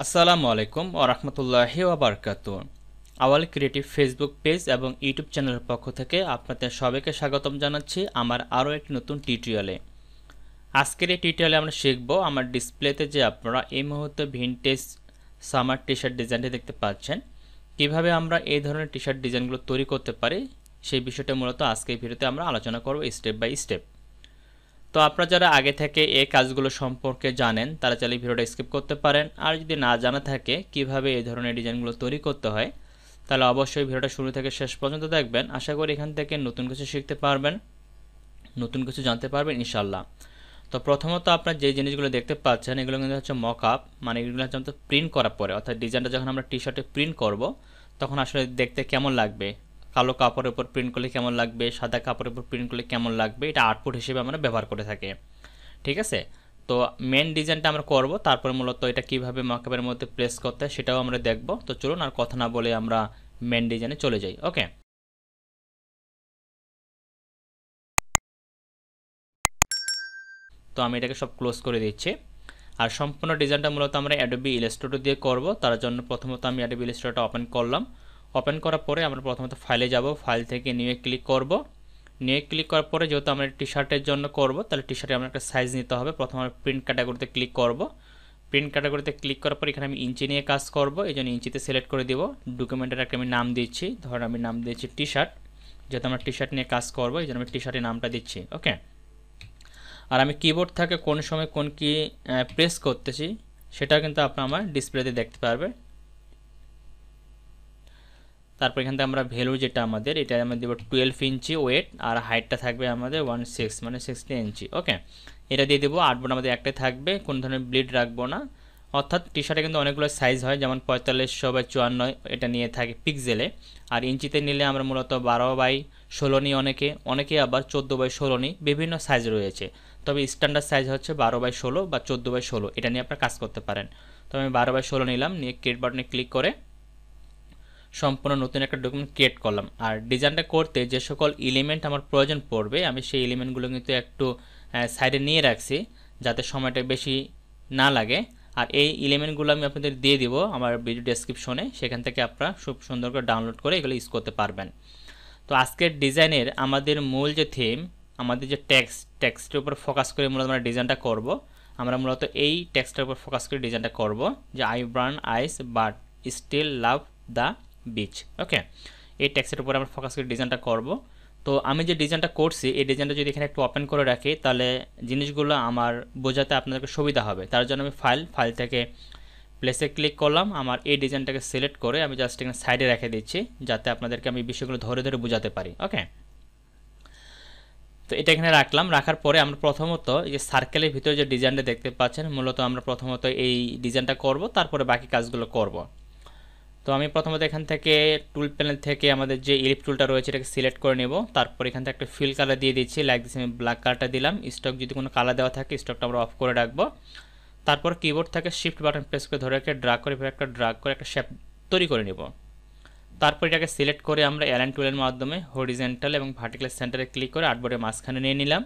আসসালামু আলাইকুম ওয়া রাহমাতুল্লাহি ওয়া বারাকাতুহু। আওয়াল ক্রিয়েটিভ ফেসবুক পেজ এবং ইউটিউব চ্যানেলের পক্ষ থেকে আপনাদের সবাইকে স্বাগতম জানাচ্ছি আমার আরও একটি নতুন টিউটোরিয়ালে। আজকের এই টিউটোরিয়ালে আমরা শিখব আমার ডিসপ্লেতে যে আপনারা এই মুহূর্তে ভিনটেজ সামার টি শার্ট ডিজাইনটি দেখতে পাচ্ছেন, কিভাবে আমরা এই ধরনের টি শার্ট ডিজাইনগুলো তৈরি করতে পারি সেই বিষয়টা মূলত আজকের ভিডিওতে আমরা আলোচনা করব স্টেপ বাই স্টেপ। তো আপনারা যারা আগে থেকে এই কাজগুলো সম্পর্কে জানেন তারা চাইলে ভিডিওটা স্কিপ করতে পারেন, আর যদি না জানা থাকে কিভাবে এই ধরনের ডিজাইনগুলো তৈরি করতে হয় তাহলে অবশ্যই ভিডিওটা শুরু থেকে শেষ পর্যন্ত দেখবেন। আশা করি এখান থেকে নতুন কিছু শিখতে পারবেন, নতুন কিছু জানতে পারবেন ইনশাল্লাহ। তো প্রথমত আপনারা যে জিনিসগুলো দেখতে পাচ্ছেন এগুলো কিন্তু হচ্ছে মক আপ, মানে এগুলো হচ্ছে প্রিন্ট করার পরে, অর্থাৎ ডিজাইনটা যখন আমরা টি শার্টে প্রিন্ট করব তখন আসলে দেখতে কেমন লাগবে, কালো কাপড়ের উপর প্রিন্ট করলে কেমন লাগবে, সাদা কাপড়ের উপর প্রিন্ট করলে কেমন লাগবে, এটা আউটপুট হিসেবে আমরা ব্যবহার করে থাকি। ঠিক আছে, তো মেন ডিজাইনটা আমরা করব, তারপরে মূলত এটা কিভাবে মকআপের মধ্যে প্লেস করতে হয় সেটাও আমরা দেখব। তো চলুন আর কথা না বলে আমরা মেন ডিজাইনে চলে যাই। ওকে, তো আমি এটাকে সব ক্লোজ করে দিচ্ছি। আর সম্পূর্ণ ডিজাইনটা মূলত আমরা অ্যাডোবি ইলাস্ট্রেটর দিয়ে করব। তার জন্য প্রথমত আমি অ্যাডোবি ইলাস্ট্রেটরটা ওপেন করলাম। ওপেন করার পরে আমরা প্রথমত ফাইলে যাব, ফাইল থেকে নিয়ে ক্লিক করব। নিয়ে ক্লিক করার পরে যেহেতু আমরা টি শার্টের জন্য করব তাহলে টি শার্টে আমরা একটা সাইজ নিতে হবে। প্রথমে আমরা প্রিন্ট ক্যাটাগরিতে ক্লিক করব। প্রিন্ট ক্যাটাগরিতে ক্লিক করার পর এখানে আমি ইঞ্চি নিয়ে কাজ করব, এই জন্য ইঞ্চিতে সিলেক্ট করে দিব। ডকুমেন্টের একটা আমি নাম দিচ্ছি, ধরুন আমি নাম দিচ্ছি টি শার্ট, যেহেতু আমরা টি শার্ট নিয়ে কাজ করব এই জন্য আমি টি শার্টের নামটা দিচ্ছি। ওকে, আর আমি কিবোর্ড থেকে কোন সময় কোন কি প্রেস করতেছি সেটা কিন্তু আপনারা আমার ডিসপ্লেতে দেখতে পারবে। তারপর এখান থেকে আমরা ভ্যালু যেটা আমাদের এটা আমরা দেব 12 ইঞ্চি ওয়েট, আর হাইটটা থাকবে আমাদের 16 মানে 60 ইঞ্চি। ওকে, এটা দিয়ে দেবো। আর্টবোর্ড আমাদের একটাই থাকবে, কোনো ধরনের ব্লিড রাখবো না। অর্থাৎ টি শার্টে কিন্তু অনেকগুলো সাইজ হয়, যেমন 4500 বাই 54 এটা নিয়ে থাকে পিক্সেলে, আর ইঞ্চিতে নিলে আমরা মূলত 12 বাই 16 নিই, অনেকে আবার 14 বাই 16 নিই, বিভিন্ন সাইজ রয়েছে। তবে স্ট্যান্ডার্ড সাইজ হচ্ছে 12 বাই 16 বা 14 বাই 16, এটা নিয়ে আপনারা কাজ করতে পারেন। তো আমি 12 বাই 16 নিলাম, নিয়ে ক্রিয়েট বাটনে ক্লিক করে সম্পূর্ণ নতুন একটা ডকুমেন্ট ক্রিয়েট করলাম। আর ডিজাইনটা করতে যে সকল এলিমেন্ট আমার প্রয়োজন পড়বে আমি সেই এলিমেন্টগুলো কিন্তু একটু সাইডে নিয়ে রাখছি যাতে সময়টা বেশি না লাগে। আর এই এলিমেন্টগুলো আমি আপনাদের দিয়ে দিব আমার ভিডিও ডেসক্রিপশনে, সেখান থেকে আপনারা খুব সুন্দর করে ডাউনলোড করে এগুলো ইউজ করতে পারবেন। তো আজকের ডিজাইনের আমাদের মূল যে থিম, আমাদের যে টেক্সটের উপর ফোকাস করে মূলত আমরা ডিজাইনটা করব। আমরা মূলত এই টেক্সটের উপর ফোকাস করে ডিজাইনটা করব, যে I burn ice but still love the beach. Okay, এই টেক্সটের উপর আমরা ফোকাস করে ডিজাইনটা করব। তো আমি যে ডিজাইনটা করছি এই ডিজাইনটা যদি এখানে একটু ওপেন করে রাখি তাহলে জিনিসগুলো আমার বোঝাতে আপনাদেরকে সুবিধা হবে। তার জন্য আমি ফাইল থেকে প্লেসে ক্লিক করলাম, আমার এই ডিজাইনটাকে সিলেক্ট করে আমি জাস্ট এখানে সাইডে রেখে দিচ্ছি যাতে আপনাদেরকে আমি বিষয়গুলো ধরে ধরে বোঝাতে পারি। ওকে, তো এটা এখানে রাখলাম। রাখার পরে আমরা প্রথমত এই যে সার্কেলের ভিতরে যে ডিজাইনটা দেখতে পাচ্ছেন মূলত আমরা প্রথমত এই ডিজাইনটা করব, তারপরে বাকি কাজগুলো করব। তো আমি প্রথমত এখান থেকে টুল প্যানেল থেকে আমাদের যে ইলিপ টুলটা রয়েছে এটাকে সিলেক্ট করে নেব। তারপর এখান থেকে একটা ফিল কালার দিয়ে দিচ্ছি, লাইক দিচ্ছি আমি ব্ল্যাক কালারটা দিলাম। স্টক যদি কোনো কালার দেওয়া থাকে স্টকটা আমরা অফ করে রাখবো। তারপর কিবোর্ড থেকে শিফট বাটন প্রেস করে ধরে ড্রাগ করে একটা শেপ তৈরি করে নেব। তারপর এটাকে সিলেক্ট করে আমরা অ্যালাইন টুলের মাধ্যমে হরিজেন্টাল এবং ভার্টিক্যাল সেন্টারে ক্লিক করে আর্টবোর্ডের মাঝখানে নিয়ে নিলাম।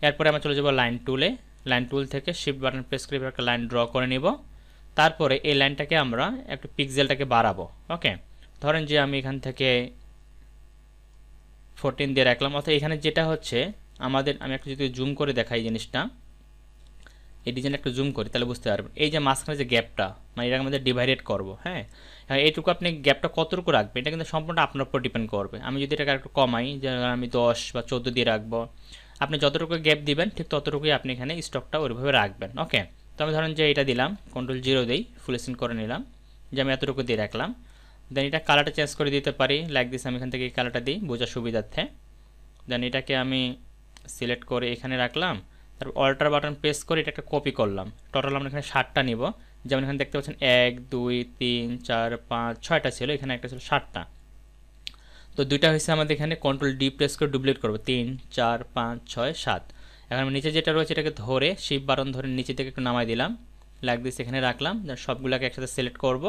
এরপরে আমরা চলে যাব লাইন টুলে, লাইন টুল থেকে শিফট বাটন প্রেস করে একটা লাইন ড্র করে নিব। তারপরে এই লাইনটাকে আমরা একটু পিক্সেলটাকে বাড়াবো। ওকে, ধরেন যে আমি এখান থেকে 14 দিয়ে রাখলাম। অর্থাৎ এখানে যেটা হচ্ছে আমাদের, আমি একটু যদি জুম করে দেখাই জিনিসটা, এই ডিজাইনটা একটু জুম করি তাহলে বুঝতে পারবেন। এই যে মাঝখানে যে গ্যাপটা, মানে এটাকে আমাদের ডিভাইডেড করব। হ্যাঁ, এইটুকু আপনি গ্যাপটা কতটুকু রাখবেন এটা কিন্তু সম্পূর্ণ আপনার উপর ডিপেন্ড করবে। আমি যদি এটাকে একটু কমাই, যে আমি 10 বা 14 দিয়ে রাখবো, আপনি যতটুকু গ্যাপ দিবেন ঠিক ততটুকুই আপনি এখানে স্টকটা ওইভাবে রাখবেন। ওকে, তো আমি ধরেন যে এটা দিলাম, Ctrl 0 দিই, ফুল স্ক্রিন করে নিলাম, যে আমি এতটুকু দিয়ে রাখলাম। দেন এটা কালারটা চেঞ্জ করে দিতে পারি, লাইক দিস আমি এখান থেকে এই কালারটা দিই বোঝার সুবিধার্থে। দেন এটাকে আমি সিলেক্ট করে এখানে রাখলাম, তারপর অল্টার বাটন প্রেস করে এটা একটা কপি করলাম। টোটাল আমরা এখানে 60টা নিব, যেমন এখানে দেখতে পাচ্ছেন 1 2 3 4 5 6টা ছিল, এখানে একটা ছিল 60টা। তো দুইটা হয়েছে আমাদের এখানে, Ctrl D প্রেস করে ডুপ্লিকেট করবো, 3 4 5 6 7। এখন আমি নিচে যেটা রয়েছে এটাকে ধরে শিফট বাটন ধরে নিচে থেকে একটু নামাই দিলাম, লাইক দিস এখানে রাখলাম। সবগুলোকে একসাথে সিলেক্ট করব,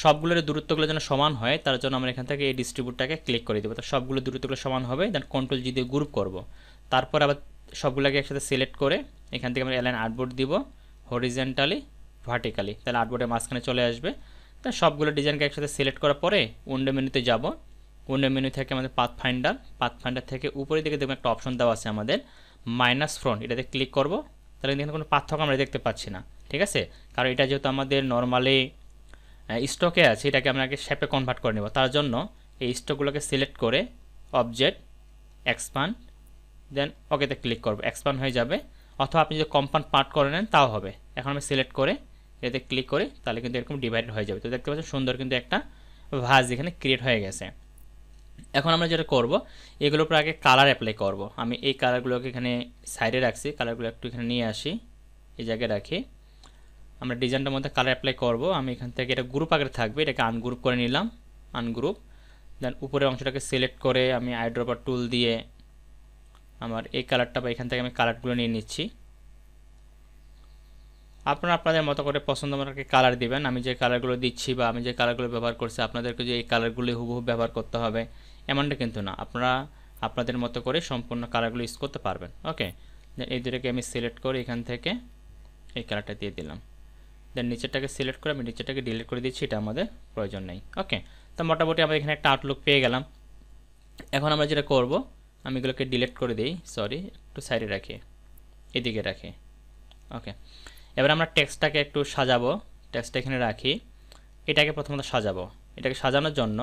সবগুলোর দূরত্বগুলো যেন সমান হয় তার জন্য আমরা এখান থেকে এই ডিস্ট্রিবিউটটাকে ক্লিক করে দেবো। তো সবগুলো দূরত্বগুলো সমান হবে, দেন Ctrl G দিয়ে গ্রুপ করব। তারপর আবার সবগুলোকে একসাথে সিলেক্ট করে এখান থেকে আমরা অ্যালাইন আর্টবোর্ড দিব হরিজেন্টালি ভার্টিক্যালি, তাহলে আর্টবোর্ডের মাঝখানে চলে আসবে। তা সবগুলো ডিজাইনকে একসাথে সিলেক্ট করার পরে উইন্ডো মেনুতে যাব। উইন্ডো মেনু থেকে আমাদের পাথফাইন্ডার থেকে উপরের দিকে দেখবেন একটা অপশন দেওয়া আছে আমাদের মাইনাস ফ্রন্ট, এটাতে ক্লিক করব। তাহলে এখানে কোনো পার্থক্য আমরা দেখতে পাচ্ছি না, ঠিক আছে, কারণ এটা যেহেতু আমাদের নর্মালি স্টকে আছে, এটাকে আমরা আগে শেপে কনভার্ট করে নেব। তার জন্য এই স্টকগুলোকে সিলেক্ট করে অবজেক্ট এক্সপান্ড, দেন ওকেতে ক্লিক করব, এক্সপান্ড হয়ে যাবে। অথবা আপনি যদি কম্পাউন্ড পার্ট করে নেন তাও হবে। এখন আমি সিলেক্ট করে এতে ক্লিক করি, তাহলে কিন্তু এরকম ডিভাইডেড হয়ে যাবে। তো দেখতে পাচ্ছেন সুন্দর কিন্তু একটা ভাঁজ এখানে ক্রিয়েট হয়ে গেছে। এখন আমরা যেটা করব, এগুলোর উপর আগে কালার অ্যাপ্লাই করব। আমি এই কালারগুলোকে এখানে সাইডে রাখছি, কালারগুলো একটু এখানে নিয়ে আসি, এই জায়গায় রাখি। আমরা ডিজাইনটার মধ্যে কালার অ্যাপ্লাই করব। আমি এখান থেকে এটা গ্রুপ আকারে থাকবে, এটাকে আনগ্রুপ করে নিলাম, আনগ্রুপ। দেন উপরের অংশটাকে সিলেক্ট করে আমি আইড্রপার টুল দিয়ে আমার এই কালারটা বা এখান থেকে আমি কালারগুলো নিয়ে নিচ্ছি। আপনারা আপনাদের মতো করে পছন্দ মতো কালার দিবেন। আমি যে কালারগুলো দিচ্ছি বা আমি যে কালারগুলো ব্যবহার করছি, আপনাদেরকে যে এই কালারগুলো হুবহু ব্যবহার করতে হবে এমনটা কিন্তু না, আপনারা আপনাদের মতো করে সম্পূর্ণ কালারগুলো ইউজ করতে পারবেন। ওকে, দেন এই দুটোকে আমি সিলেক্ট করে এখান থেকে এই কালারটা দিয়ে দিলাম। দেন নিচেরটাকে সিলেক্ট করে আমি নিচেরটাকে ডিলিট করে দিচ্ছি, এটা আমাদের প্রয়োজন নেই। ওকে, তো মোটামুটি আমরা এখানে একটা আউটলুক পেয়ে গেলাম। এখন আমরা যেটা করব, আমি এগুলোকে ডিলিট করে দিই, সরি একটু সাইডে রাখি, এদিকে রাখি। ওকে, এবার আমরা টেক্সটটাকে একটু সাজাবো, টেক্সটটা এখানে রাখি। এটাকে প্রথমত সাজাবো। এটাকে সাজানোর জন্য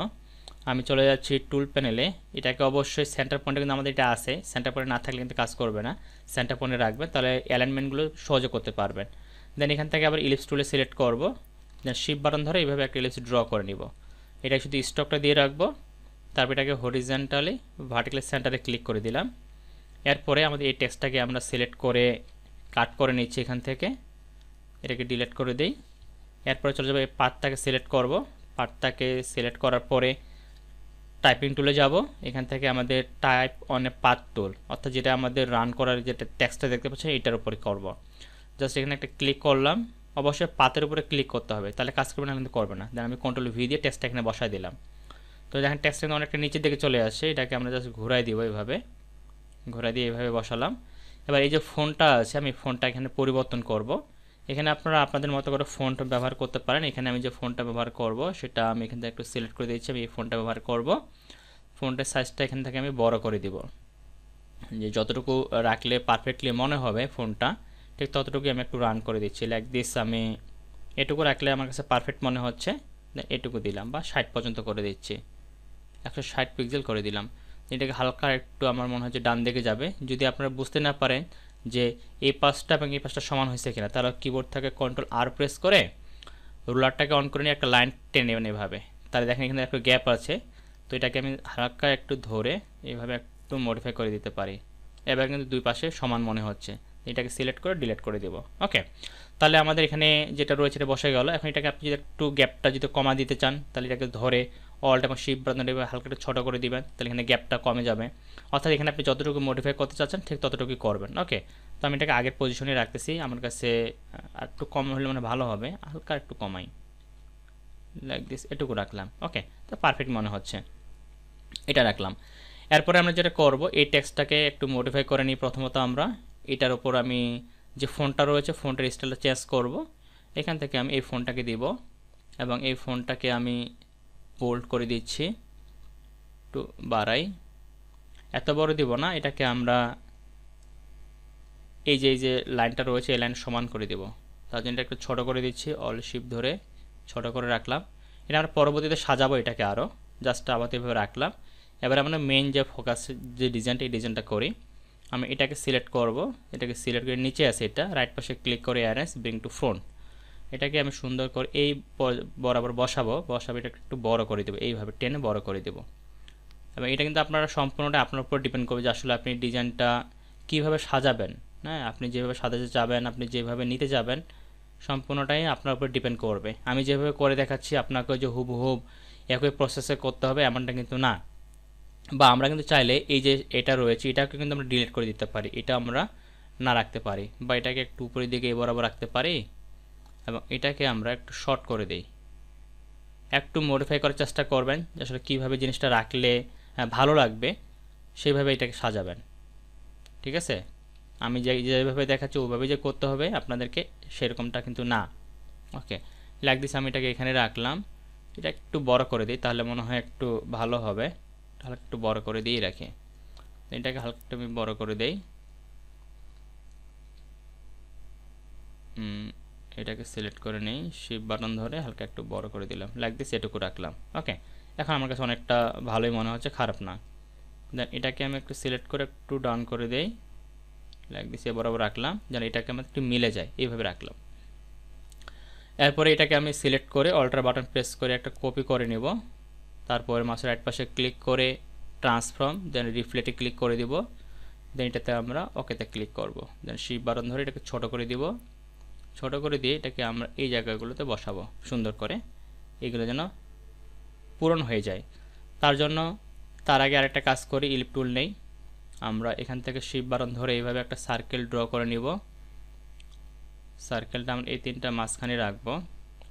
আমি চলে যাচ্ছি টুল প্যানেলে। এটাকে অবশ্যই সেন্টার পয়েন্টে কিন্তু আমাদের এটা আছে, সেন্টার পয়েন্টে না থাকলে কিন্তু কাজ করবে না। সেন্টার পয়েন্টে রাখবেন, তাহলে অ্যালাইনমেন্টগুলো সহজে করতে পারবেন। দেন এখান থেকে আবার ইলিপস টুলে সিলেক্ট করব, দেন শিফট বাটন ধরে এইভাবে একটা ইলিপস ড্র করে নিব। এটা শুধু স্টকটা দিয়ে রাখবো, তারপর এটাকে হরিজন্টালি ভার্টিক্যালি সেন্টারে ক্লিক করে দিলাম। এরপরে আমাদের এই টেক্সটটাকে আমরা সিলেক্ট করে কাট করে নিচ্ছি এখান থেকে, এটাকে ডিলিট করে দিই। এরপরে চলে যাবো এই পাথটাকে সিলেক্ট করব। পাথটাকে সিলেক্ট করার পরে টাইপিং টুলে যাব। এখান থেকে আমাদের টাইপ অন এ পাথ টুল, অর্থাৎ যেটা আমাদের রান করার যেটা টেক্সটটা দেখতে পাচ্ছেন এটার উপরে করব। জাস্ট এখানে একটা ক্লিক করলাম, অবশ্যই পাথের উপরে ক্লিক করতে হবে, তাহলে কাজ করবে না কিন্তু করবে না। দেন আমি কন্ট্রোল ভি দিয়ে টেক্সটটা এখানে বসাই দিলাম। তো দেখেন টেক্সটটা কিন্তু অনেকটা নিচের দিকে চলে আসে, এটাকে আমরা জাস্ট ঘুরাই দিব, এইভাবে ঘুরাই দিয়ে এইভাবে বসালাম। এবার এই যে ফন্টটা আছে, আমি ফন্টটা এখানে পরিবর্তন করব। এখানে আপনারা আপনাদের মতো করে ফন্ট ব্যবহার করতে পারেন। এখানে আমি যে ফন্টটা ব্যবহার করব সেটা আমি এখান থেকে একটু সিলেক্ট করে দিচ্ছি, আমি এই ফন্টটা ব্যবহার করব। ফন্টের সাইজটা এখান থেকে আমি বড় করে দিব, যে যতটুকু রাখলে পারফেক্টলি মনে হবে ফন্টটা, ঠিক ততটুকুই আমি একটু রান করে দিচ্ছি। লাইক দিস, আমি এটুকু রাখলে আমার কাছে পারফেক্ট মনে হচ্ছে, এটুকু দিলাম, বা 60 পর্যন্ত করে দিচ্ছি, 160 পিক্সেল করে দিলাম। এটাকে হালকা একটু আমার মনে হচ্ছে ডান দিকে যাবে। যদি আপনারা বুঝতে না পারেন যে এই পাশটা এবং এই পাশটা সমান হয়েছে কিনা, তাহলে কিবোর্ড থেকে কন্ট্রোল আর প্রেস করে রুলারটাকে অন করে নিয়ে একটা লাইন টেনে নেবেন এভাবে। তাহলে দেখেন এখানে একটু গ্যাপ আছে, তো এটাকে আমি হালকা একটু ধরে এইভাবে একটু মডিফাই করে দিতে পারি। এবার কিন্তু দুই পাশে সমান মনে হচ্ছে, এটাকে সিলেক্ট করে ডিলিট করে দেব। ওকে, তাহলে আমাদের এখানে যেটা রয়েছে এটা বসে গেল। এখন এটাকে আপনি যদি একটু গ্যাপটা যদি কমা দিতে চান, তাহলে এটাকে ধরে অল্ট এবং শিফট বাটন টিপে হালকা একটু ছোটো করে দিবেন, তাহলে এখানে গ্যাপটা কমে যাবে। অর্থাৎ এখানে আপনি যতটুকু মডিফাই করতে চাচ্ছেন ঠিক ততটুকুই করবেন। ওকে, তো আমি এটাকে আগের পজিশনে রাখতেছি, আমার কাছে একটু কম হলে মানে ভালো হবে, হালকা একটু কমাই, লাইক দিস, এটুকু রাখলাম। ওকে, তো পারফেক্ট মনে হচ্ছে, এটা রাখলাম। এরপরে আমরা যেটা করব, এই টেক্সটটাকে একটু মডিফাই করে নিই। প্রথমত আমরা এটার উপর আমি যে ফন্টটা রয়েছে ফন্টের স্টাইলটা চেঞ্জ করব। এখান থেকে আমি এই ফন্টটাকে দিব এবং এই ফন্টটাকে আমি বোল্ড করে দিচ্ছি, একটু বাড়াই, এত বড় দিব না, এটাকে আমরা এই যে লাইনটা রয়েছে এই লাইন সমান করে দেব। তার জন্য এটা একটু ছোটো করে দিচ্ছি, অল শিফট ধরে ছোটো করে রাখলাম। এটা আমরা পরবর্তীতে সাজাবো এটাকে আরও, জাস্ট আবার এভাবে রাখলাম। এবার আমরা মেইন যে ফোকাস যে ডিজাইনটা, এই ডিজাইনটা করি। আমি এটাকে সিলেক্ট করব, এটাকে সিলেক্ট করে নিচে আছে এটা, রাইট পাশে ক্লিক করে অ্যারেঞ্জ ব্রিং টু ফ্রন্ট, এটাকে আমি সুন্দর করে এই বরাবর বসাবো, এটাকে একটু বড় করে দেবো, এইভাবে টেনে বড় করে দেবো। এবং এটা কিন্তু আপনারা সম্পূর্ণটা আপনার উপর ডিপেন্ড করবে যে আসলে আপনি ডিজাইনটা কীভাবে সাজাবেন। হ্যাঁ, আপনি যেভাবে সাজাতে যাবেন, আপনি যেভাবে নিতে যাবেন, সম্পূর্ণটাই আপনার উপর ডিপেন্ড করবে। আমি যেভাবে করে দেখাচ্ছি আপনাকে যে হুবহুব একই প্রসেসে করতে হবে এমনটা কিন্তু না। বা আমরা কিন্তু চাইলে এই যে এটা রয়েছে এটাকে কিন্তু আমরা ডিলিট করে দিতে পারি, এটা আমরা না রাখতে পারি, বা এটাকে একটু উপরের দিকে বরাবর রাখতে পারি এবং এটাকে আমরা একটু শর্ট করে দিই। একটু মডিফাই করার চেষ্টা করবেন যে আসলে কীভাবে জিনিসটা রাখলে ভালো লাগবে, সেইভাবে এটাকে সাজাবেন। ঠিক আছে, আমি যেভাবে দেখাচ্ছি ওইভাবে যে করতে হবে আপনাদেরকে সেরকমটা কিন্তু না। ওকে, লাইক দিস আমি এটাকে এখানে রাখলাম। এটা একটু বড় করে দিই, তাহলে মনে হয় একটু ভালো হবে। তাহলে একটু বড় করে দিই রাখি, এটাকে হালকা একটু আমি বড় করে দেই। এটাকে সিলেক্ট করে নেই, শিফট বাটন ধরে হালকা একটু বড় করে দিলাম, লাইক দিস এটুকু রাখলাম। ওকে, এখন আমার কাছে অনেকটা ভালোই মনে হচ্ছে, খারাপ না। দেন এটাকে আমি একটু সিলেক্ট করে একটু ডাউন করে দেই, লাইক দিস এ বরাবর রাখলাম, যেন এটাকে আমার একটু মিলে যায়, এইভাবে রাখলাম। এরপরে এটাকে আমি সিলেক্ট করে অল্টার বাটন প্রেস করে একটা কপি করে নেব। তারপরে মাউসের রাইট পাশে ক্লিক করে ট্রান্সফর্ম, দেন রিফ্লেক্টে ক্লিক করে দিব। দেন এটাতে আমরা ওকেতে ক্লিক করব। দেন শিফট বাটন ধরে এটাকে ছোট করে দিব। ছোট করে দিয়ে এটাকে আমরা এই জায়গাগুলোতে বসাবো সুন্দর করে, এগুলো যেন পূরণ হয়ে যায়। তার আগে আরেকটা কাজ করি, ইলিপ টুল নেই, আমরা এখান থেকে শিফট বাটন ধরে এইভাবে একটা সার্কেল ড্র করে নিব। সার্কেলটা আমরা এই তিনটা মাঝখানে রাখবো,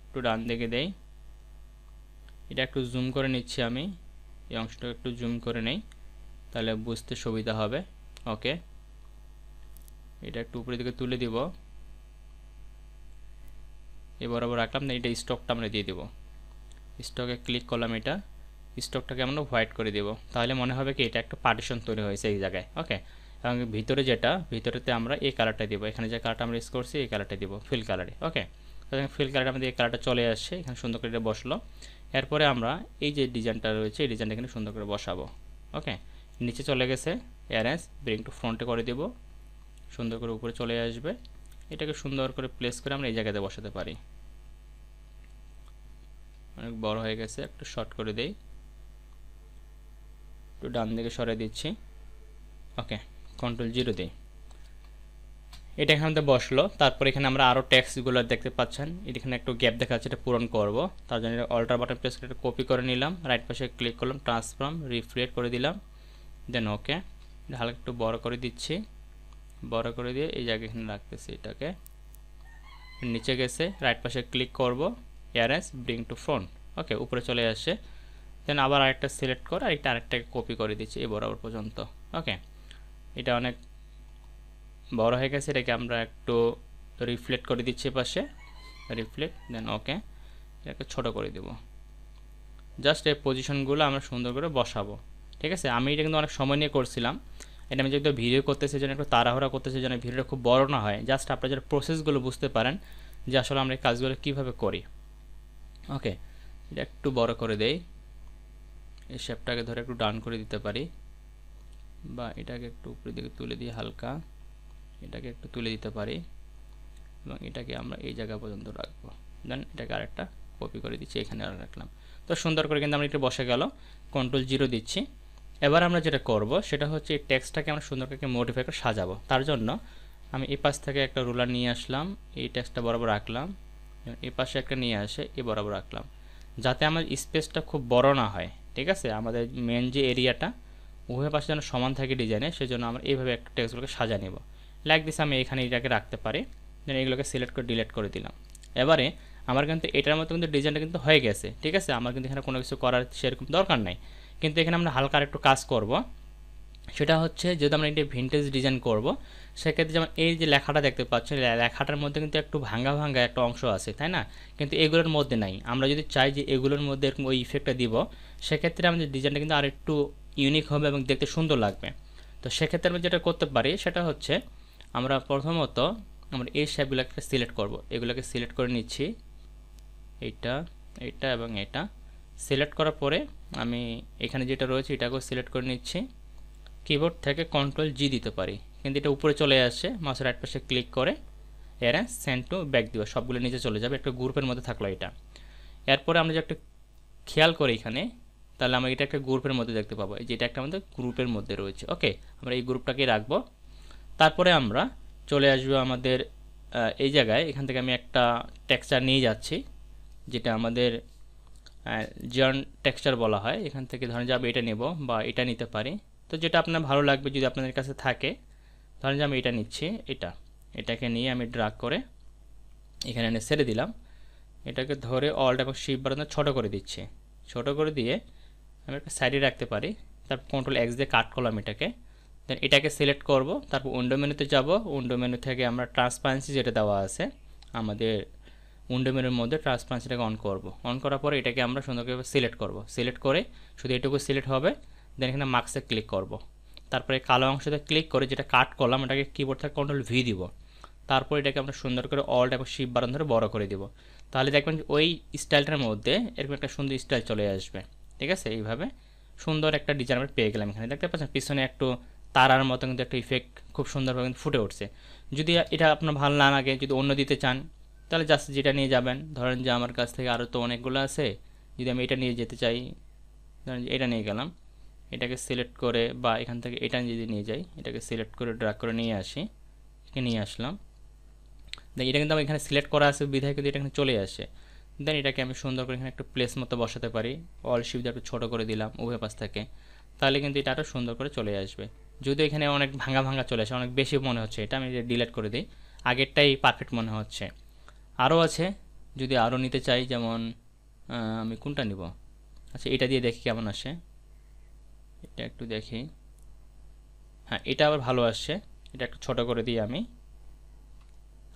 একটু ডান দিকে দেই। এটা একটু জুম করে নিচ্ছি আমি, এই অংশটা একটু জুম করে নেই, তাহলে বুঝতে সুবিধা হবে। ওকে, এটা একটু উপরের দিকে তুলে দিব, এই বরাবর রাখলাম। না, এটা স্টকটা আমরা দিয়ে দিব, স্টকে ক্লিক করলাম, এটা স্টকটাকে আমরা হোয়াইট করে দেব, তাহলে মনে হবে কি এটা একটা পার্টিশন তৈরি হয়েছে এই জায়গায়। ওকে, এবং ভিতরে ভিতরেতে আমরা এই কালারটা দিব, এখানে যে কালারটা আমরা ইউজ করছি এই কালারটা দিব, ফিল কালারে। ওকে, ফিল কালারে আমাদের এই কালারটা চলে আসছে, এখানে সুন্দর করে এটা বসলো। এরপরে আমরা এই যে ডিজাইনটা রয়েছে এই ডিজাইনটা এখানে সুন্দর করে বসাবো। ওকে, নিচে চলে গেছে, অ্যারেঞ্জ ব্রিং টু ফ্রন্টে করে দেব, সুন্দর করে উপরে চলে আসবে। এটাকে সুন্দর করে প্লেস করে আমরা এই জায়গাতে বসাতে পারি। অনেক বড় হয়ে গেছে, একটু শর্ট করে দেই, একটু ডান দিকে সরিয়ে দিচ্ছি। ওকে, Ctrl+0 দিই, এটা এখানে বসলো। তারপর এখানে আমরা আরও টেক্সটগুলো দেখতে পাচ্ছেন, এখানে একটু গ্যাপ দেখা যাচ্ছে, এটা পূরণ করব। তার জন্য অল্টার বাটন প্রেস করে কপি করে নিলাম, রাইট পাশে ক্লিক করলাম, ট্রান্সফর্ম রিফ্লেক্ট করে দিলাম। দেন ওকে, হালকা একটু বড় করে দিচ্ছি, বড় করে দিয়ে এই জায়গায় এখানে রাখতেছি। এটাকে নিচে গেছে, রাইট পাশে ক্লিক করব, অ্যারেঞ্জ ব্রিং টু ফ্রন্ট। ওকে, উপরে চলে আসছে। দেন আবার আরেকটা সিলেক্ট করে আরেকটাকে কপি করে দিচ্ছি এই বরাবর পর্যন্ত। ওকে, এটা অনেক বড় হয়ে গেছে, এটাকে আমরা একটু রিফ্লেক্ট করে দিচ্ছি পাশে, রিফ্লেক্ট। দেন ওকে, এটাকে ছোট করে দেব। জাস্ট এই পজিশনগুলো আমরা সুন্দর করে বসাবো। ঠিক আছে, আমি এটা কিন্তু অনেক সময় নিয়ে করছিলাম, এটা আমি যেহেতু ভিডিও করতেছি যেন একটু তাড়াহুড়া করতেছি যেন ভিডিওটা খুব বড় না হয়, জাস্ট আপনারা যেন প্রসেসগুলো বুঝতে পারেন যে আসলে আমরা এই কাজগুলো কীভাবে করি। ওকে, এটা একটু বড় করে দেই, এই শেপটাকে ধরে একটু ডাউন করে দিতে পারি, বা এটাকে একটু উপরের দিকে তুলে দিয়ে হালকা এটাকে একটু তুলে দিতে পারি, এবং এটাকে আমরা এই জায়গা পর্যন্ত রাখবো। দেন এটাকে আরেকটা কপি করে দিচ্ছি, এখানে আর রাখলাম। তো সুন্দর করে কিন্তু আমরা একটু বসে গেল, Ctrl+0 দিচ্ছি। এবার আমরা যেটা করব সেটা হচ্ছে এই টেক্সটটাকে আমরা সুন্দর করে মডিফাই করে সাজাবো। তার জন্য আমি এই পাশ থেকে একটা রুলার নিয়ে আসলাম, এই টেক্সটটা বরাবর রাখলাম, এই পাশে একটা নিয়ে আসে এই বরাবর রাখলাম, যাতে আমার স্পেসটা খুব বড় না হয়। ঠিক আছে, আমাদের মেন যে এরিয়াটা উভয় পাশে যেন সমান থাকে ডিজাইনে, সেজন্য আমরা এইভাবে একটা টেক্সটগুলোকে সাজা নেব। লাইক দিস আমি এখানে এটাকে রাখতে পারি, দেন এগুলোকে সিলেক্ট করে ডিলিট করে দিলাম। এবারে আমার কিন্তু এটার মতো কিন্তু ডিজাইনটা কিন্তু হয়ে গেছে। ঠিক আছে, আমার কিন্তু এখানে কোনো কিছু করার সেরকম দরকার নাই, কিন্তু এখানে আমরা হালকা একটু কাজ করব। সেটা হচ্ছে যদি আমরা এটা ভিন্টেজ ডিজাইন করব, সেক্ষেত্রে যেমন এই যে লেখাটা দেখতে পাচ্ছেন, লেখাটার মধ্যে কিন্তু একটু ভাঙ্গা ভাঙ্গা একটা অংশ আছে, তাই না? কিন্তু এগুলোর মধ্যে নাই। আমরা যদি চাই যে এগুলোর মধ্যে এরকম ওই ইফেক্টটা দিব, সেক্ষেত্রে আমাদের ডিজাইনটা কিন্তু আর একটু ইউনিক হবে এবং দেখতে সুন্দর লাগবে। তো সেক্ষেত্রে আমরা যেটা করতে পারি সেটা হচ্ছে আমরা প্রথমত আমরা এই শেপগুলোকে সিলেক্ট করব, এগুলোকে সিলেক্ট করে নিচ্ছি, এইটা এইটা এবং এটা সিলেক্ট করার পরে আমি এখানে যেটা রয়েছে এটাকেও সিলেক্ট করে নিচ্ছি। কিবোর্ড থেকে Ctrl+G দিতে পারি, কিন্তু এটা উপরে চলে আসছে, মাউসের রাইট পাশে ক্লিক করে এরা সেন্ড টু ব্যাক দিব, সবগুলো নিচে চলে যাবে, একটা গ্রুপের মধ্যে থাকলো এটা। এরপরে আমরা যে একটা খেয়াল করি এখানে, তাহলে আমরা এটা একটা গ্রুপের মধ্যে দেখতে পাবো, এই যে এটা একটা আমাদের গ্রুপের মধ্যে রয়েছে। ওকে, আমরা এই গ্রুপটাকে রাখবো। তারপরে আমরা চলে আসবো আমাদের এই জায়গায়, এখান থেকে আমি একটা টেক্সচার নিয়ে যাচ্ছি, যেটা আমাদের জার্ন টেক্সচার বলা হয়। এখান থেকে ধরেন যে আমি এটা নেব বা এটা নিতে পারি, তো যেটা আপনার ভালো লাগবে যদি আপনাদের কাছে থাকে। ধরেন যে আমি এটা নিচ্ছি, এটাকে নিয়ে আমি ড্রাগ করে এখানে এনে ছেড়ে দিলাম, এটাকে ধরে অল্ট এবং শিফট বাটন ছোট করে দিচ্ছি। ছোট করে দিয়ে আমি একটা সাইডে রাখতে পারি, তারপর Ctrl+X দিয়ে কাট করলাম এটাকে। দেন এটাকে সিলেক্ট করব, তারপর উইন্ডো মেনুতে যাব, উইন্ডো মেনু থেকে আমরা ট্রান্সপারেন্সি যেটা দেওয়া আছে আমাদের উইন্ডো মেনুর মধ্যে ট্রান্সপারেন্সিটাকে অন করব। অন করার পরে এটাকে আমরা সুন্দরভাবে সিলেক্ট করব। সিলেক্ট করে শুধু এটুকু সিলেক্ট হবে, দেন এখানে মার্কসে ক্লিক করব। তারপরে কালো অংশতে ক্লিক করে যেটা কাট করলাম এটাকে কিবোর্ড থেকে কন্ট্রোল ভি দিব। তারপর এটাকে আমরা সুন্দর করে অল্ট এবং শিফট বাটন ধরে বড় করে দিব। তাহলে দেখবেন ওই স্টাইলটার মধ্যে এরকম একটা সুন্দর স্টাইল চলে আসবে। ঠিক আছে, এইভাবে সুন্দর একটা ডিজাইন আমরা পেয়ে গেলাম। এখানে দেখতে পাচ্ছেন পিছনে একটু তারার মতো কিন্তু একটা ইফেক্ট খুব সুন্দরভাবে কিন্তু ফুটে উঠছে। যদি এটা আপনার ভালো না লাগে, যদি অন্য দিতে চান, তাহলে জাস্ট যেটা নিয়ে যাবেন। ধরেন যে আমার কাছ থেকে আরও তো অনেকগুলো আছে, যদি আমি এটা নিয়ে যেতে চাই, ধরেন যে এটা নিয়ে গেলাম, এটাকে সিলেক্ট করে বা এখান থেকে এটা যদি নিয়ে যাই, এটাকে সিলেক্ট করে ড্র্যাগ করে নিয়ে আসি, নিয়ে আসলাম। দেন এটা কিন্তু আমার এখানে সিলেক্ট করা আছে বিধায় কিন্তু এটা এখানে চলে আসে। দেন এটাকে আমি সুন্দর করে এখানে একটু প্লেস মতো বসাতে পারি, অল শিফট একটু ছোটো করে দিলাম উভয় পাশ থেকে, তাহলে কিন্তু এটা আরও সুন্দর করে চলে আসবে। যদি এখানে অনেক ভাঙা ভাঙা চলে আসে, অনেক বেশি মনে হচ্ছে, এটা আমি ডিলিট করে দিই, আগেরটাই পারফেক্ট মনে হচ্ছে। আরও আছে, যদি আরও নিতে চাই, যেমন আমি কোনটা নিব, আচ্ছা এটা দিয়ে দেখি কেমন আসে, এটা একটু দেখি, হ্যাঁ এটা আবার ভালো আসছে, এটা একটু ছোটো করে দিই আমি।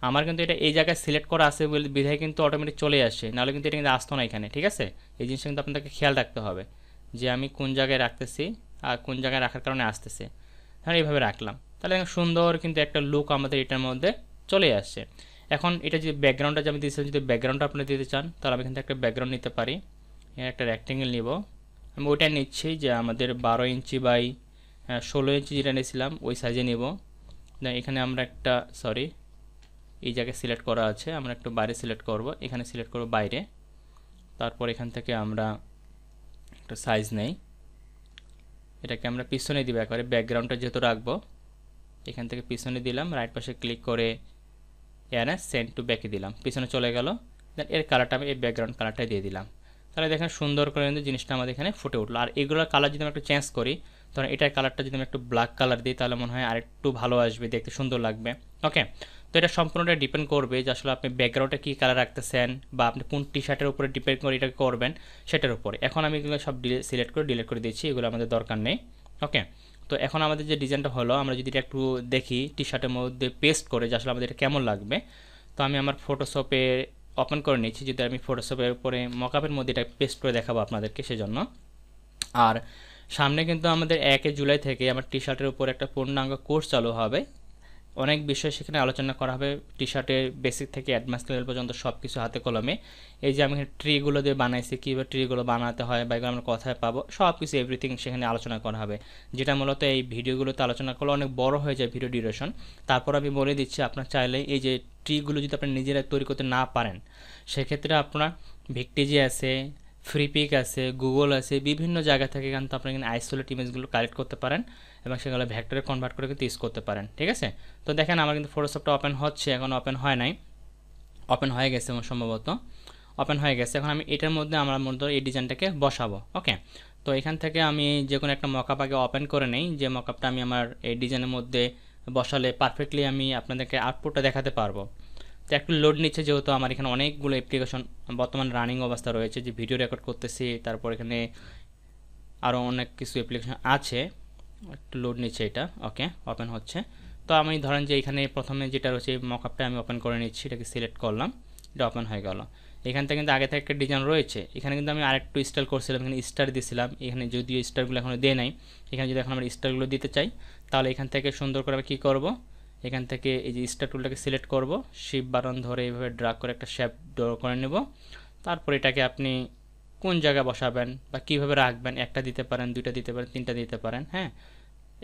আমার কিন্তু এটা এই জায়গায় সিলেক্ট করা আছে বলে বিধায় কিন্তু অটোমেটিক চলে আসে, নাহলে কিন্তু এটা কিন্তু আসতো না এখানে। ঠিক আছে, এই জিনিসটা কিন্তু আপনাদেরকে খেয়াল রাখতে হবে যে আমি কোন জায়গায় রাখতেছি আর কোন জায়গায় রাখার কারণে আসতেছে। হ্যাঁ, এইভাবে রাখলাম, তাহলে সুন্দর কিন্তু একটা লুক আমাদের এটার মধ্যে চলে আসছে। এখন এটা যদি ব্যাকগ্রাউন্ডটা যে আমি দিয়েছিলাম, যদি ব্যাকগ্রাউন্ডটা আপনি দিতে চান, তাহলে আমি কিন্তু একটা ব্যাকগ্রাউন্ড নিতে পারি। এখানে একটা রেক্টেঙ্গেল নিব, আমি ওইটা নিচ্ছি যে আমাদের 12 ইঞ্চি বাই 16 ইঞ্চি যেটা নিয়েছিলাম ওই সাইজে নিব। এখানে আমরা একটা এই জায়গায় সিলেক্ট করা আছে, আমরা একটু বাইরে সিলেক্ট করব, এখানে সিলেক্ট করব বাইরে। তারপর এখান থেকে আমরা একটা সাইজ নেই, এটাকে আমরা পিছনে দিব, একবারে ব্যাকগ্রাউন্ডটা যেহেতু রাখবো, এখান থেকে পিছনে দিলাম, রাইট পাশে ক্লিক করে এনে সেন্ড টু ব্যাকে দিলাম, পিছনে চলে গেল। দেন এর কালারটা আমি এই ব্যাকগ্রাউন্ড কালারটাই দিয়ে দিলাম, তাহলে দেখেন সুন্দর করে কিন্তু জিনিসটা আমাদের এখানে ফুটে উঠলো। আর এগুলোর কালার যদি আমি একটু চেঞ্জ করি, ধরেন এটার কালারটা যদি আমি একটু ব্ল্যাক কালার দিই, তাহলে মনে হয় আরেকটু ভালো আসবে, দেখতে সুন্দর লাগবে। ওকে, তো এটা সম্পূর্ণটা ডিপেন্ড করবে যে আসলে আপনি ব্যাকগ্রাউন্ডে কী কালার রাখতেছেন বা আপনি কোন টি শার্টের উপরে ডিপেন্ড করে এটা করবেন সেটার উপরে। এখন আমি এগুলো সব সিলেক্ট করে ডিলিট করে দিচ্ছি, এগুলো আমাদের দরকার নেই। ওকে, তো এখন আমাদের যে ডিজাইনটা হলো, আমরা যদি এটা একটু দেখি টি শার্টের মধ্যে পেস্ট করে যে আসলে আমাদের এটা কেমন লাগবে, তো আমি আমার ফটোশপে ওপেন করে নিচ্ছি, যদি আমি ফটোশপের উপরে মকআপের মধ্যে এটা পেস্ট করে দেখাবো আপনাদেরকে সেজন্য। আর সামনে কিন্তু আমাদের 1 জুলাই থেকে আমার টি শার্টের উপর একটা পূর্ণাঙ্গ কোর্স চালু হবে, অনেক বিষয় সেখানে আলোচনা করা হবে, টি শার্টের বেসিক থেকে অ্যাডভান্স লেভেল পর্যন্ত সব কিছু হাতে কলমে। এই যে আমি ট্রিগুলো দিয়ে বানাইছি, কীভাবে ট্রিগুলো বানাতে হয় বা এগুলো আমরা কোথায় পাবো, সব কিছু এভরিথিং সেখানে আলোচনা করা হবে, যেটা মূলত এই ভিডিওগুলোতে আলোচনা করলে অনেক বড় হয়ে যায় ভিডিও ডিউরেশন। তারপর আমি বলে দিচ্ছি, আপনার চাইলে এই যে ট্রিগুলো যদি আপনি নিজেরা তৈরি করতে না পারেন, সেক্ষেত্রে আপনার ভিক্টিজি আছে, ফ্রিপিক আছে, গুগল আছে, বিভিন্ন জায়গা থেকে কিন্তু আপনি এখানে আইসোলেট ইমেজগুলো কালেক্ট করতে পারেন এবং সেগুলো ভেক্টরে কনভার্ট করে কিন্তু ইউজ করতে পারেন। ঠিক আছে, তো দেখেন আমার কিন্তু ফটোশপটা ওপেন হচ্ছে, এখন ওপেন হয় নাই, ওপেন হয়ে গেছে সম্ভবত, ওপেন হয়ে গেছে। এখন আমি এটার মধ্যে আমার মধ্যে এই ডিজাইনটাকে বসাবো। ওকে, তো এখান থেকে আমি যে কোনো একটা মকআপ আগে ওপেন করে নেই, যে মকআপটা আমি আমার এই ডিজাইনের মধ্যে বসালে পারফেক্টলি আমি আপনাদেরকে আউটপুটটা দেখাতে পারবো। তো একটু লোড নিচ্ছে, যেহেতু আমার এখানে অনেকগুলো অ্যাপ্লিকেশন বর্তমান রানিং অবস্থা রয়েছে, যে ভিডিও রেকর্ড করতেছি, তারপর এখানে আরও অনেক কিছু অ্যাপ্লিকেশন আছে, একটু লোড নিচ্ছে এটা। ওকে, ওপেন হচ্ছে। তো আমি ধরেন যে এখানে প্রথমে যেটা রয়েছে মকআপটা আমি ওপেন করে নিচ্ছি, এটাকে সিলেক্ট করলাম, এটা ওপেন হয়ে গেল। এখান থেকে কিন্তু আগে থেকে একটা ডিজাইন রয়েছে, এখানে কিন্তু আমি আরেকটু স্টাইল করছিলাম, এখানে স্টার দিয়েছিলাম, এখানে যদিও স্টারগুলো এখনও দিয়ে নাই, এখানে যদি এখন আমরা স্টারগুলো দিতে চাই, তাহলে এখান থেকে সুন্দর করে আমি কী করবো, এখান থেকে এই যে স্টার টুলটাকে সিলেক্ট করব, শিফট বাটন ধরে এইভাবে ড্র্যাগ করে একটা শেপ ড্র করে নেব। তারপর এটাকে আপনি কোন জায়গায় বসাবেন বা কীভাবে রাখবেন, একটা দিতে পারেন, দুইটা দিতে পারেন, তিনটা দিতে পারেন। হ্যাঁ,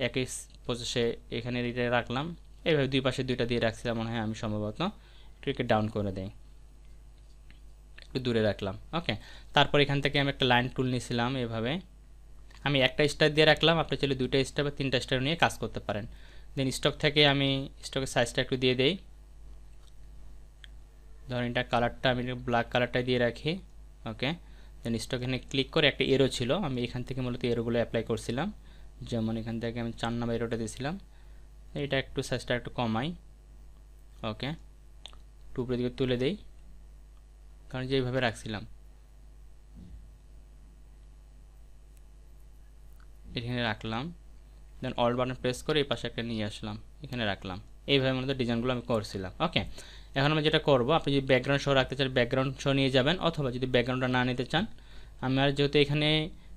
একই পজিশে এখানে এটা রাখলাম, এইভাবে দুই পাশে দুইটা দিয়ে রাখছিলাম মনে হয় আমি সম্ভবত, একটু ডাউন করে দেই, একটু দূরে রাখলাম। ওকে, তারপর এখান থেকে আমি একটা লাইন টুল নিয়েছিলাম, এভাবে আমি একটা স্টার দিয়ে রাখলাম, আপনি চাইলে দুইটা স্টার বা তিনটা স্টার নিয়ে কাজ করতে পারেন। দেন স্টক থেকে আমি স্টকের সাইজটা একটু দিয়ে দেই, ধরেন এটা কালারটা আমি ব্ল্যাক কালারটা দিয়ে রাখি। ওকে, দেন স্টক এখানে ক্লিক করে একটা এরো ছিল, আমি এখান থেকে মূলত এরোগুলো অ্যাপ্লাই করছিলাম, যেমন এখান থেকে আমি 4 নম্বর এরোটা দিয়েছিলাম, এটা একটু সাইজটা একটু কমাই। ওকে, টুপের দিকে তুলে দেই, কারণ যেইভাবে রাখছিলাম এখানে রাখলাম, দেন অল বাটন প্রেস করে এই পাশে একটা নিয়ে আসলাম, এখানে রাখলাম, এইভাবে মূলত ডিজাইনগুলো আমি করছিলাম। ওকে, এখন আমি যেটা করব, আপনি যদি ব্যাকগ্রাউন্ড সহ রাখতে চান ব্যাকগ্রাউন্ড সহ নিয়ে যাবেন, অথবা যদি ব্যাকগ্রাউন্ডটা না নিতে চান, আমার যেহেতু এখানে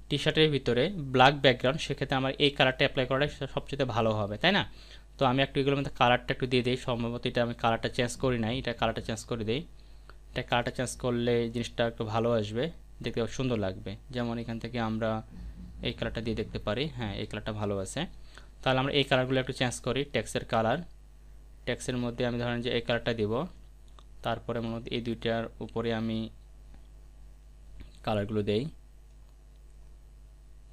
টি শার্টের ভিতরে ব্ল্যাক ব্যাকগ্রাউন্ড, সেক্ষেত্রে আমার এই কালারটা অ্যাপ্লাই করাটাই সবচেয়ে ভালো হবে, তাই না? তো আমি একটু এগুলোর মধ্যে কালারটা একটু দিয়ে দিই, সম্ভবত এটা আমি কালারটা চেঞ্জ করি নাই, এটা কালারটা চেঞ্জ করে দিই। এটা কালারটা চেঞ্জ করলে জিনিসটা একটু ভালো আসবে, দেখতে সুন্দর লাগবে। যেমন এখান থেকে আমরা এই কালারটা দিয়ে দেখতে পারি, হ্যাঁ এই কালারটা ভালো আছে। তাহলে আমরা এই কালারগুলো একটু চেঞ্জ করি। টেক্সের কালার, টেক্সের মধ্যে আমি ধরেন যে এই কালারটা দিব, তারপরে মনে এই দুইটার উপরে আমি কালারগুলো দেই।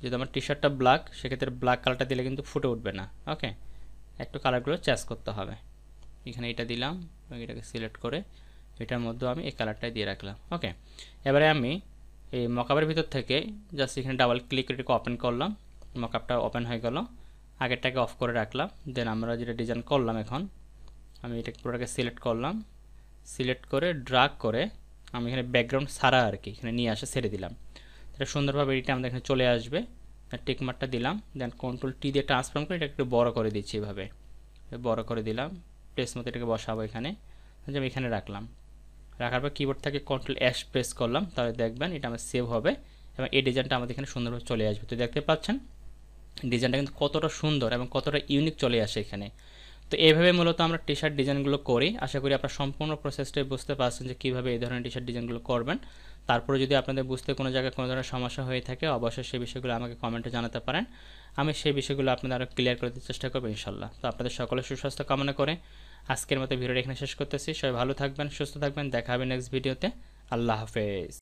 যদি আমার টি শার্টটা ব্ল্যাক, সেক্ষেত্রে ব্ল্যাক কালারটা দিলে কিন্তু ফুটে উঠবে না। ওকে, একটু কালারগুলো চেঞ্জ করতে হবে। এখানে এটা দিলাম, এটাকে সিলেক্ট করে এটার মধ্যে আমি এই কালারটাই দিয়ে রাখলাম। ওকে, এবারে আমি এই মকআপের ভিতর থেকে জাস্ট এখানে ডাবল ক্লিক করে এটাকে ওপেন করলাম, মকআপটা ওপেন হয়ে গেল। আগেরটাকে অফ করে রাখলাম। দেন আমরা যেটা ডিজাইন করলাম, এখন আমি এটাকে পুরোটাকে সিলেক্ট করলাম, সিলেক্ট করে ড্রাগ করে আমি এখানে ব্যাকগ্রাউন্ড ছাড়া আর কি এখানে নিয়ে আসে ছেড়ে দিলাম। এটা সুন্দরভাবে এটা আমাদের এখানে চলে আসবে। টিকমার্কটা দিলাম, দেন কন্ট্রোল টি দিয়ে ট্রান্সফর্ম করে এটা একটু বড় করে দিচ্ছি, এভাবে বড় করে দিলাম। প্রেস মতো এটাকে বসাবো এখানে, আমি এখানে রাখলাম। রাখার পর কিবোর্ড থেকে কন্ট্রোল এস প্রেস করলাম, তাহলে দেখবেন এটা আমার সেভ হবে এবং এই ডিজাইনটা আমাদের এখানে সুন্দরভাবে চলে আসবে। তো দেখতে পাচ্ছেন ডিজাইনটা কিন্তু কতটা সুন্দর এবং কতটা ইউনিক চলে আসে এখানে। তো এইভাবে মূলত আমরা টি শার্ট ডিজাইনগুলো করি। আশা করি আপনারা সম্পূর্ণ প্রসেসটাই বুঝতে পারছেন যে কীভাবে এই ধরনের টি শার্ট ডিজাইনগুলো করবেন। তারপরে যদি আপনাদের বুঝতে কোনো জায়গায় কোনো ধরনের সমস্যা হয়ে থাকে, অবশ্যই সেই বিষয়গুলো আমাকে কমেন্টে জানাতে পারেন। আমি সেই বিষয়গুলো আপনাদের আরও ক্লিয়ার করতে চেষ্টা করবো ইনশাল্লাহ। তো আপনাদের সকলের সুস্বাস্থ্য কামনা করে আজকের মতো ভিডিওটা এখানে শেষ করতেছি। সবাই ভালো থাকবেন, সুস্থ থাকবেন, দেখা হবে নেক্সট ভিডিওতে। আল্লাহ হাফেজ।